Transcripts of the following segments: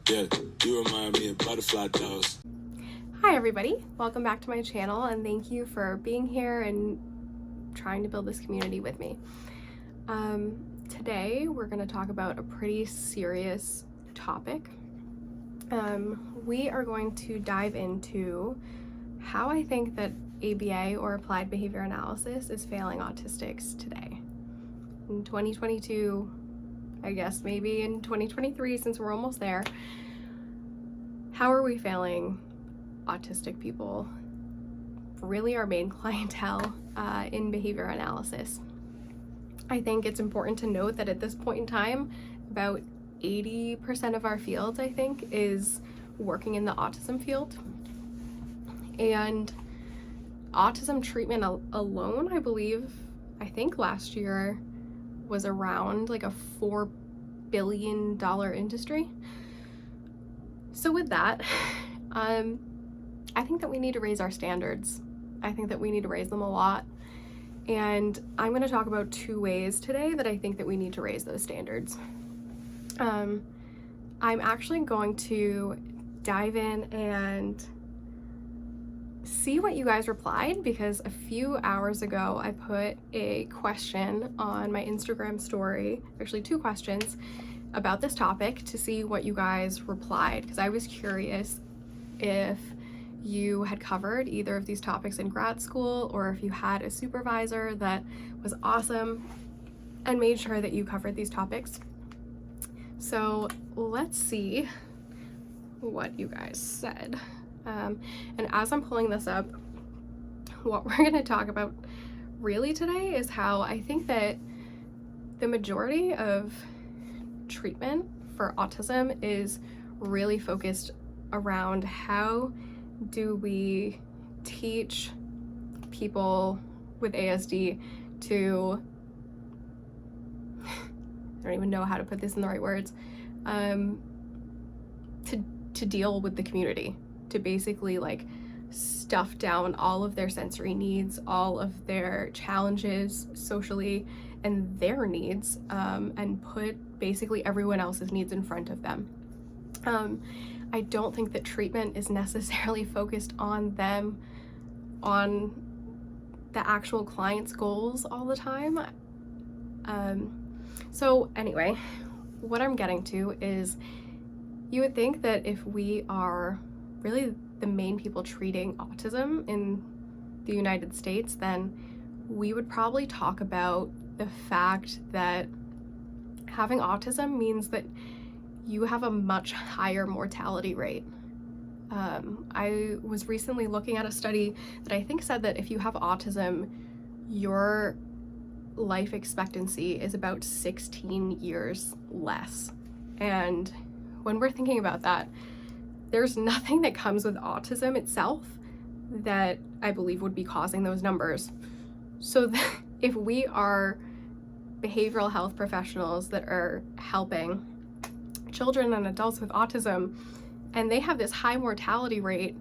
Yeah, you remind me of butterfly dolls. Hi everybody, welcome back to my channel and thank you for being here and trying to build this community with me. Today we're going to talk about a pretty serious topic. We are going to dive into how I think that ABA, or Applied Behavior Analysis, is failing autistics today. In 2022, I guess maybe in 2023, since we're almost there, how are we failing autistic people, really our main clientele, in behavior analysis? I think it's important to note that at this point in time, about 80% of our field, I think, is working in the autism field. And autism treatment alone, I think last year was around like a $4 billion industry. So with that, I think that we need to raise our standards. I think that we need to raise them a lot. And I'm going to talk about two ways today that I think that we need to raise those standards. I'm actually going to dive in and see what you guys replied, because a few hours ago I put a question on my Instagram story, actually two questions, about this topic to see what you guys replied, because I was curious if you had covered either of these topics in grad school, or if you had a supervisor that was awesome and made sure that you covered these topics. So let's see what you guys said. And as I'm pulling this up, what we're going to talk about really today is how I think that the majority of treatment for autism is really focused around how do we teach people with ASD to, I don't even know how to put this in the right words, to deal with the community, to basically like stuff down all of their sensory needs, all of their challenges socially and their needs, and put basically everyone else's needs in front of them. I don't think that treatment is necessarily focused on them, on the actual client's goals all the time. So anyway, what I'm getting to is, you would think that if we are really the main people treating autism in the United States, then we would probably talk about the fact that having autism means that you have a much higher mortality rate. I was recently looking at a study that I think said that if you have autism, your life expectancy is about 16 years less. And when we're thinking about that, there's nothing that comes with autism itself that I believe would be causing those numbers. So if we are behavioral health professionals that are helping children and adults with autism, and they have this high mortality rate,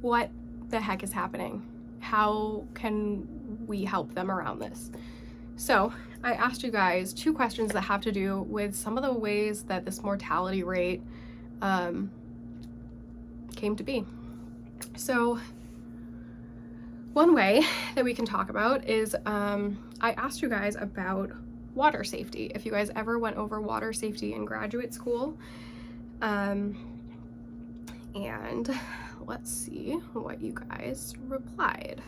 what the heck is happening? How can we help them around this? So I asked you guys two questions that have to do with some of the ways that this mortality rate came to be. So one way that we can talk about is, I asked you guys about water safety, if you guys ever went over water safety in graduate school. And let's see what you guys replied.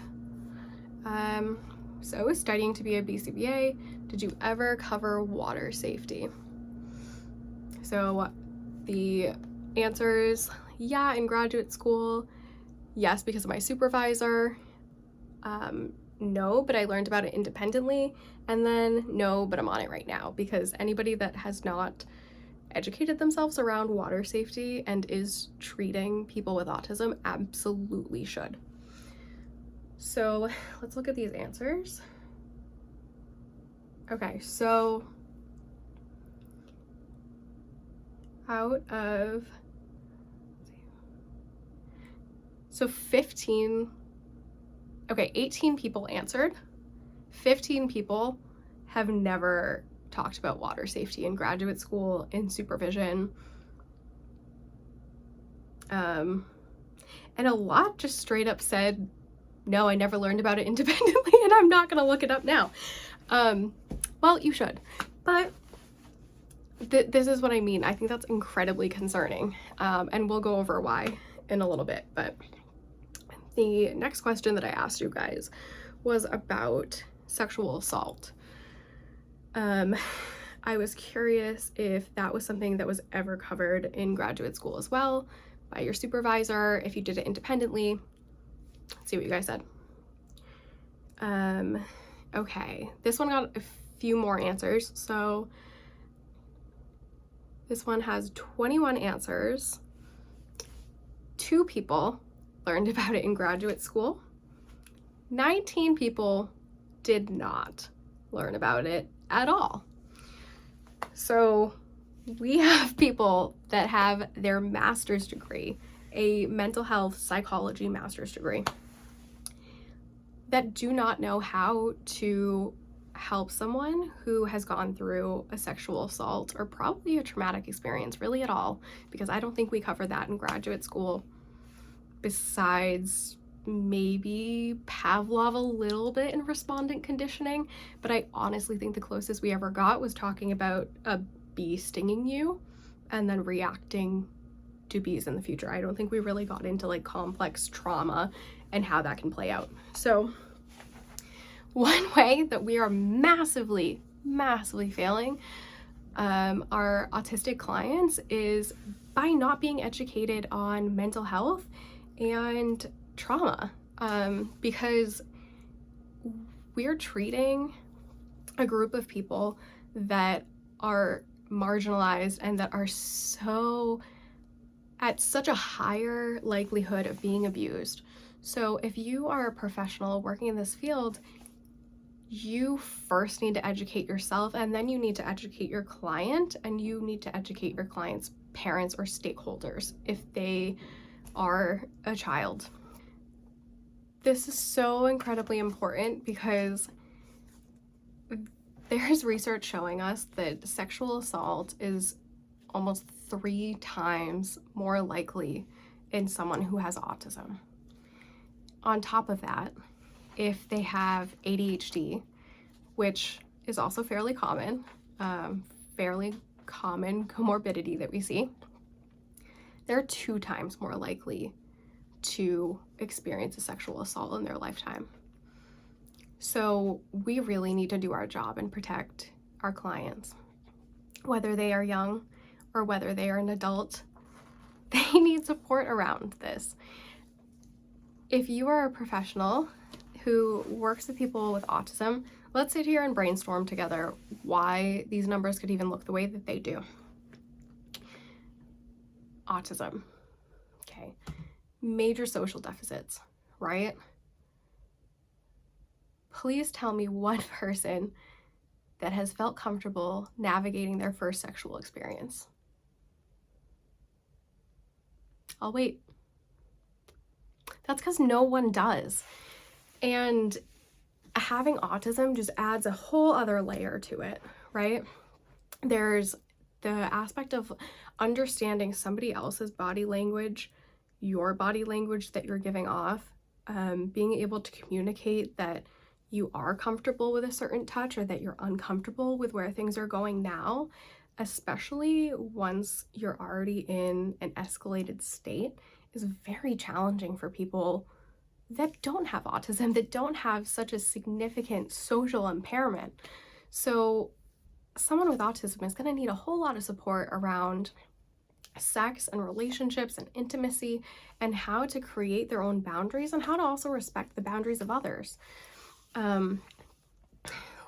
So studying to be a BCBA, did you ever cover water safety? So the answers, yeah, in graduate school, yes, because of my supervisor, no, but I learned about it independently, and then no, but I'm on it right now, because anybody that has not educated themselves around water safety and is treating people with autism absolutely should. So let's look at these answers. Okay, so out of, so 18 people answered. 15 people have never talked about water safety in graduate school, in supervision, And a lot just straight up said, no, I never learned about it independently, and I'm not gonna look it up now. Well, you should, but this is what I mean. I think that's incredibly concerning, and we'll go over why in a little bit. But the next question that I asked you guys was about sexual assault. I was curious if that was something that was ever covered in graduate school as well by your supervisor, if you did it independently. Let's see what you guys said. Okay, this one got a few more answers. So this one has 21 answers. 2 people learned about it in graduate school. 19 people did not learn about it at all. So we have people that have their master's degree, a mental health psychology master's degree, that do not know how to help someone who has gone through a sexual assault or probably a traumatic experience really at all, because I don't think we cover that in graduate school, besides maybe Pavlov a little bit in respondent conditioning. But I honestly think the closest we ever got was talking about a bee stinging you and then reacting to bees in the future. I don't think we really got into like complex trauma and how that can play out. So one way that we are massively failing our autistic clients is by not being educated on mental health and trauma, because we're treating a group of people that are marginalized and that are at such a higher likelihood of being abused. So if you are a professional working in this field, you first need to educate yourself, and then you need to educate your client, and you need to educate your client's parents or stakeholders if they are a child. This is so incredibly important because there's research showing us that sexual assault is almost 3 times more likely in someone who has autism. On top of that, if they have ADHD, which is also fairly common comorbidity that we see, they're 2 times more likely to experience a sexual assault in their lifetime. So we really need to do our job and protect our clients. Whether they are young or whether they are an adult, they need support around this. If you are a professional who works with people with autism, let's sit here and brainstorm together why these numbers could even look the way that they do. Autism, okay. Major social deficits, right? Please tell me one person that has felt comfortable navigating their first sexual experience. I'll wait. That's because no one does. And having autism just adds a whole other layer to it, right? There's the aspect of understanding somebody else's body language, your body language that you're giving off, being able to communicate that you are comfortable with a certain touch or that you're uncomfortable with where things are going now, especially once you're already in an escalated state, is very challenging for people that don't have autism, that don't have such a significant social impairment. So someone with autism is going to need a whole lot of support around sex and relationships and intimacy and how to create their own boundaries and how to also respect the boundaries of others.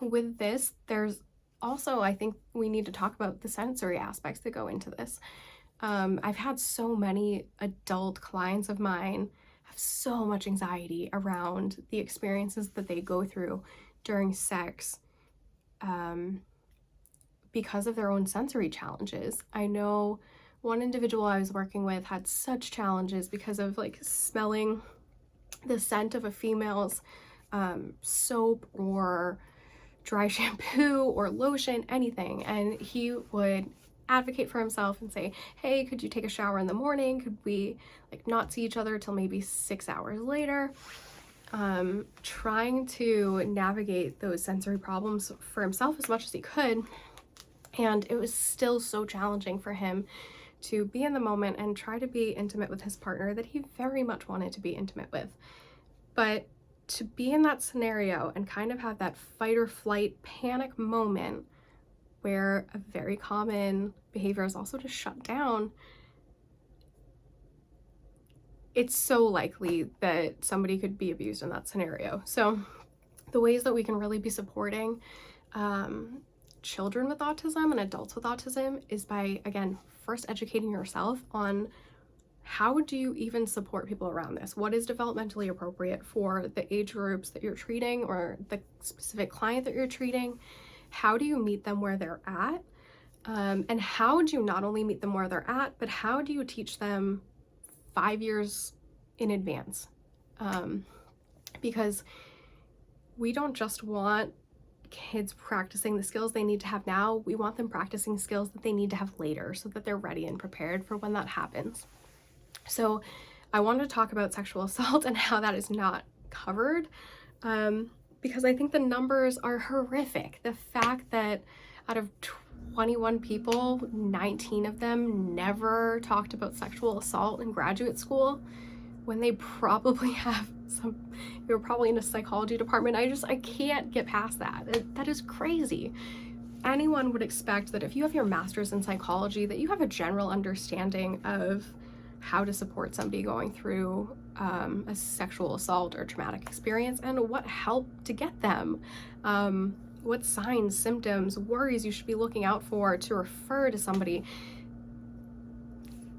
With this, there's also, I think we need to talk about the sensory aspects that go into this. I've had so many adult clients of mine have so much anxiety around the experiences that they go through during sex because of their own sensory challenges. I know one individual I was working with had such challenges because of like smelling the scent of a female's soap or dry shampoo or lotion, anything, and he would advocate for himself and say, hey, could you take a shower in the morning? Could we like not see each other till maybe 6 hours later? Trying to navigate those sensory problems for himself as much as he could. And it was still so challenging for him to be in the moment and try to be intimate with his partner that he very much wanted to be intimate with. But to be in that scenario and kind of have that fight or flight panic moment where a very common behavior is also to shut down, it's so likely that somebody could be abused in that scenario. So the ways that we can really be supporting children with autism and adults with autism is by, again, first educating yourself on how do you even support people around this? What is developmentally appropriate for the age groups that you're treating or the specific client that you're treating? How do you meet them where they're at? And how do you not only meet them where they're at, but how do you teach them 5 years in advance? Because we don't just want kids practicing the skills they need to have now, we want them practicing skills that they need to have later so that they're ready and prepared for when that happens. So I wanted to talk about sexual assault and how that is not covered, because I think the numbers are horrific. The fact that out of 21 people, 19 of them never talked about sexual assault in graduate school, when they probably have they were probably in a psychology department. I can't get past that. That is crazy. Anyone would expect that if you have your master's in psychology, that you have a general understanding of how to support somebody going through a sexual assault or traumatic experience and what help to get them, what signs, symptoms, worries you should be looking out for to refer to somebody.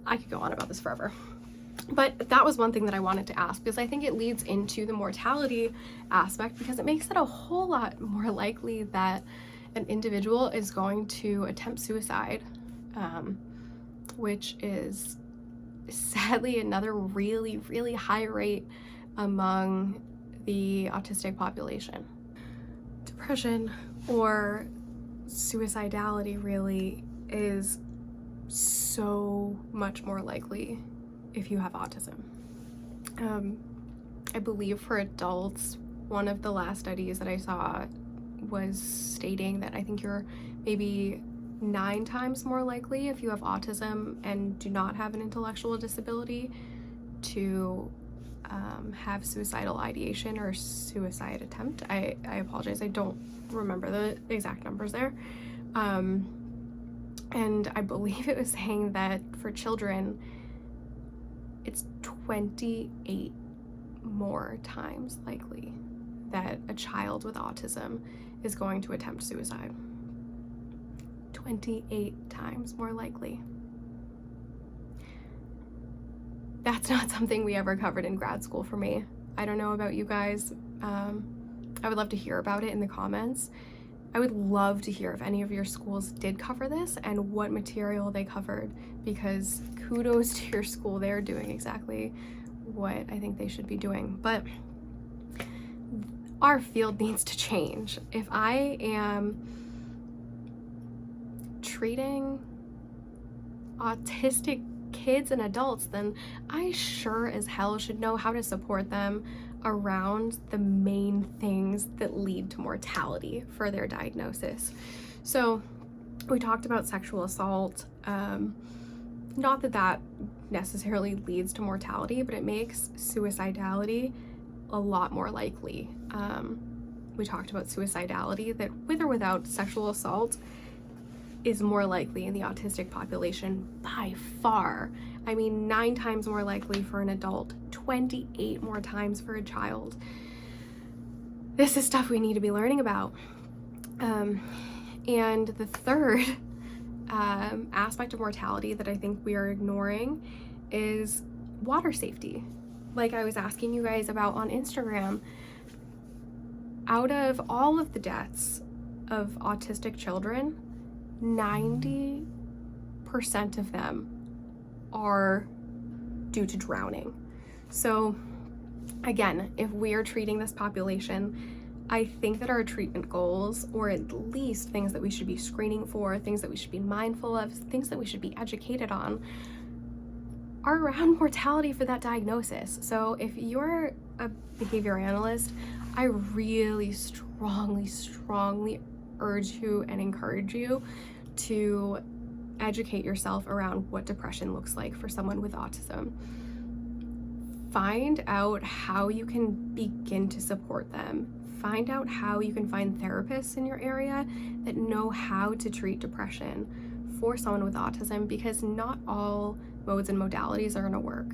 I could go on about this forever. But that was one thing that I wanted to ask, because I think it leads into the mortality aspect, because it makes it a whole lot more likely that an individual is going to attempt suicide, which is sadly another really, really high rate among the autistic population. Depression or suicidality really is so much more likely if you have autism. I believe for adults, one of the last studies that I saw was stating that I think you're maybe 9 times more likely if you have autism and do not have an intellectual disability to have suicidal ideation or suicide attempt. I apologize, I don't remember the exact numbers there. And I believe it was saying that for children, it's 28 more times likely that a child with autism is going to attempt suicide. 28 times more likely. That's not something we ever covered in grad school for me. I don't know about you guys. I would love to hear about it in the comments. I would love to hear if any of your schools did cover this and what material they covered, because kudos to your school. They're doing exactly what I think they should be doing. But our field needs to change. If I am treating autistic kids and adults, then I sure as hell should know how to support them around the main things that lead to mortality for their diagnosis. So we talked about sexual assault. Not that that necessarily leads to mortality, but it makes suicidality a lot more likely. We talked about suicidality, that with or without sexual assault is more likely in the autistic population by far. I mean, 9 times more likely for an adult, 28 more times for a child. This is stuff we need to be learning about. And the third aspect of mortality that I think we are ignoring is water safety. Like I was asking you guys about on Instagram, out of all of the deaths of autistic children, 90% of them are due to drowning. So again, if we are treating this population, I think that our treatment goals, or at least things that we should be screening for, things that we should be mindful of, things that we should be educated on, are around mortality for that diagnosis. So if you're a behavior analyst, I really strongly urge you and encourage you to educate yourself around what depression looks like for someone with autism. Find out how you can begin to support them. Find out how you can find therapists in your area that know how to treat depression for someone with autism, because not all modes and modalities are going to work.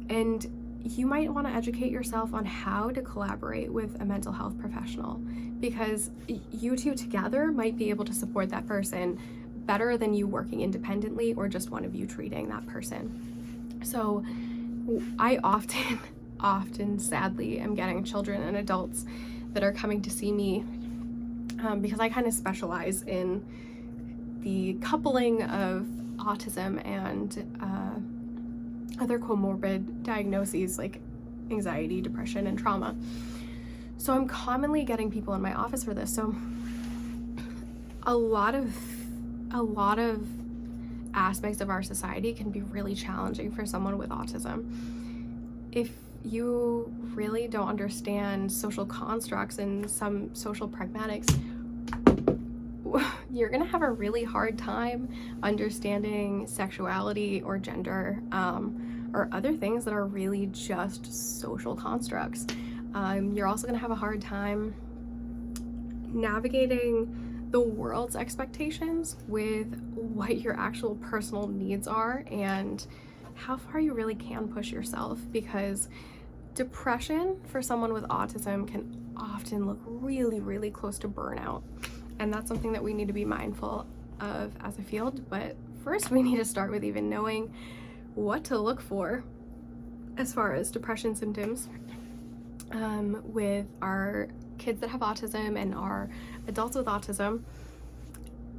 And you might want to educate yourself on how to collaborate with a mental health professional, because you two together might be able to support that person better than you working independently or just one of you treating that person. So I often sadly am getting children and adults that are coming to see me because I kind of specialize in the coupling of autism and other comorbid diagnoses like anxiety, depression, and trauma. So I'm commonly getting people in my office for this. So a lot of aspects of our society can be really challenging for someone with autism. If you really don't understand social constructs and some social pragmatics, you're gonna have a really hard time understanding sexuality or gender or other things that are really just social constructs. You're also gonna have a hard time navigating the world's expectations with what your actual personal needs are and how far you really can push yourself, because depression for someone with autism can often look really close to burnout. And that's something that we need to be mindful of as a field. But first, we need to start with even knowing what to look for as far as depression symptoms with our kids that have autism and our adults with autism,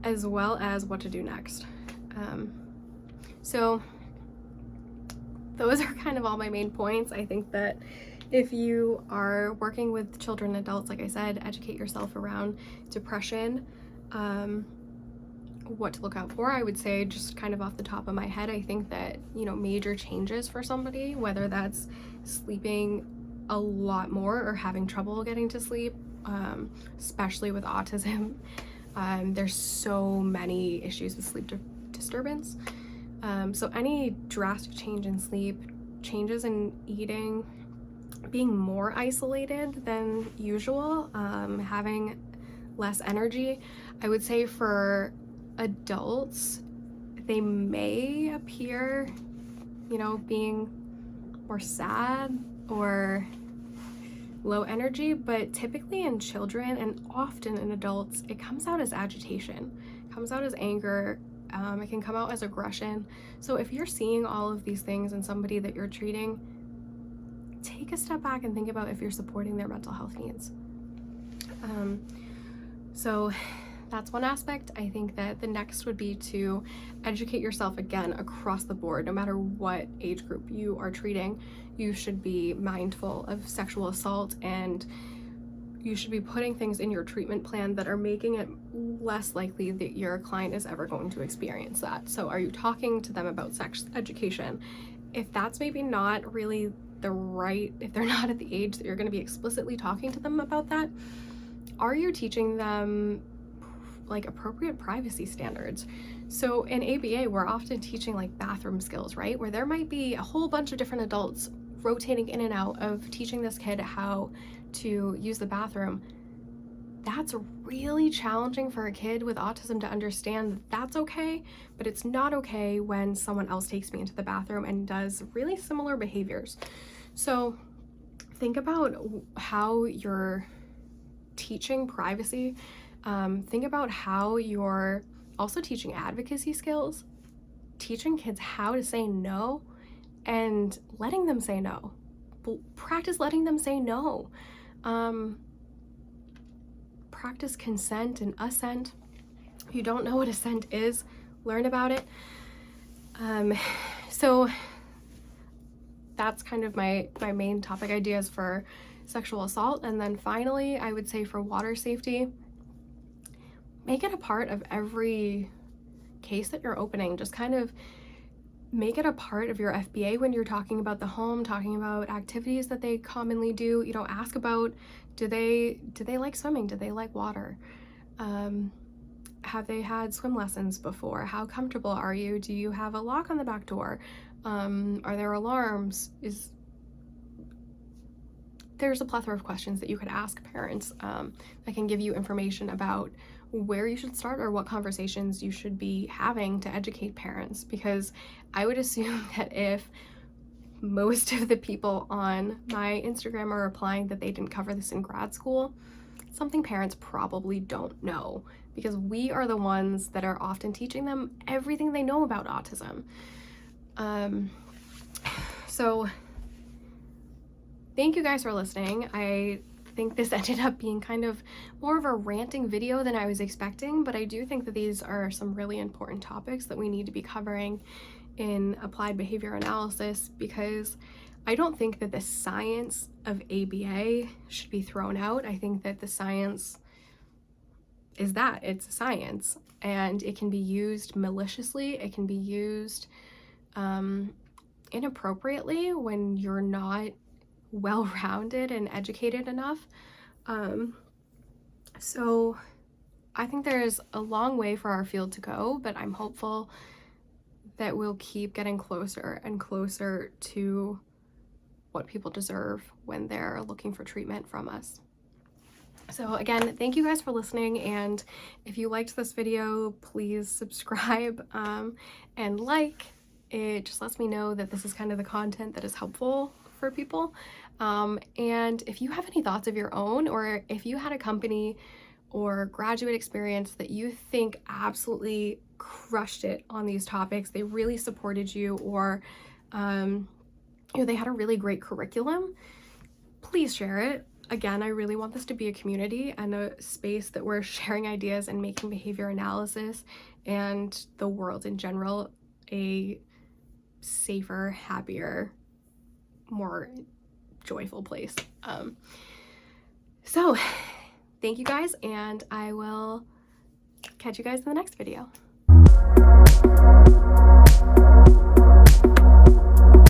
as well as what to do next. So those are kind of all my main points. I think that if you are working with children and adults, like I said, educate yourself around depression, what to look out for. I would say, just kind of off the top of my head, I think that, major changes for somebody, whether that's sleeping a lot more or having trouble getting to sleep, especially with autism. There's so many issues with sleep disturbance. So any drastic change in sleep, changes in eating, being more isolated than usual, having less energy. I would say for adults, they may appear, being more sad or low energy, but typically in children and often in adults, it comes out as agitation, it comes out as anger, it can come out as aggression. So if you're seeing all of these things in somebody that you're treating, take a step back and think about if you're supporting their mental health needs. So that's one aspect. I think that the next would be to educate yourself again across the board. No matter what age group you are treating, you should be mindful of sexual assault, and you should be putting things in your treatment plan that are making it less likely that your client is ever going to experience that. So are you talking to them about sex education? If that's maybe not really if they're not at the age that you're going to be explicitly talking to them about that, are you teaching them like appropriate privacy standards? So in ABA, we're often teaching like bathroom skills, right? Where there might be a whole bunch of different adults rotating in and out of teaching this kid how to use the bathroom. That's really challenging for a kid with autism to understand that that's okay, but it's not okay when someone else takes me into the bathroom and does really similar behaviors. So think about how you're teaching privacy. Think about how you're also teaching advocacy skills, teaching kids how to say no and letting them say no. Practice letting them say no. Practice consent and assent. If you don't know what assent is, learn about it. So that's kind of my main topic ideas for sexual assault. And then finally, I would say for water safety, make it a part of every case that you're opening. Just kind of make it a part of your FBA when you're talking about the home, talking about activities that they commonly do. You know, ask about, do they like swimming? Do they like water? Have they had swim lessons before? How comfortable are you? Do you have a lock on the back door? Are there alarms? There's a plethora of questions that you could ask parents that can give you information about where you should start or what conversations you should be having to educate parents, because I would assume that if most of the people on my Instagram are replying that they didn't cover this in grad school, something parents probably don't know, because we are the ones that are often teaching them everything they know about autism. So thank you guys for listening. I think this ended up being kind of more of a ranting video than I was expecting, but I do think that these are some really important topics that we need to be covering in applied behavior analysis, because I don't think that the science of ABA should be thrown out. I think that the science is that it's a science, and it can be used maliciously. It can be used inappropriately when you're not well-rounded and educated enough. So I think there's a long way for our field to go, but I'm hopeful that we'll keep getting closer and closer to what people deserve when they're looking for treatment from us. So again, thank you guys for listening, and if you liked this video, please subscribe and like. It just lets me know that this is kind of the content that is helpful for people. And if you have any thoughts of your own, or if you had a company or graduate experience that you think absolutely crushed it on these topics, they really supported you, or you know, they had a really great curriculum, please share it. Again, I really want this to be a community and a space that we're sharing ideas and making behavior analysis and the world in general a safer, happier, more joyful place. So thank you guys, and I will catch you guys in the next video.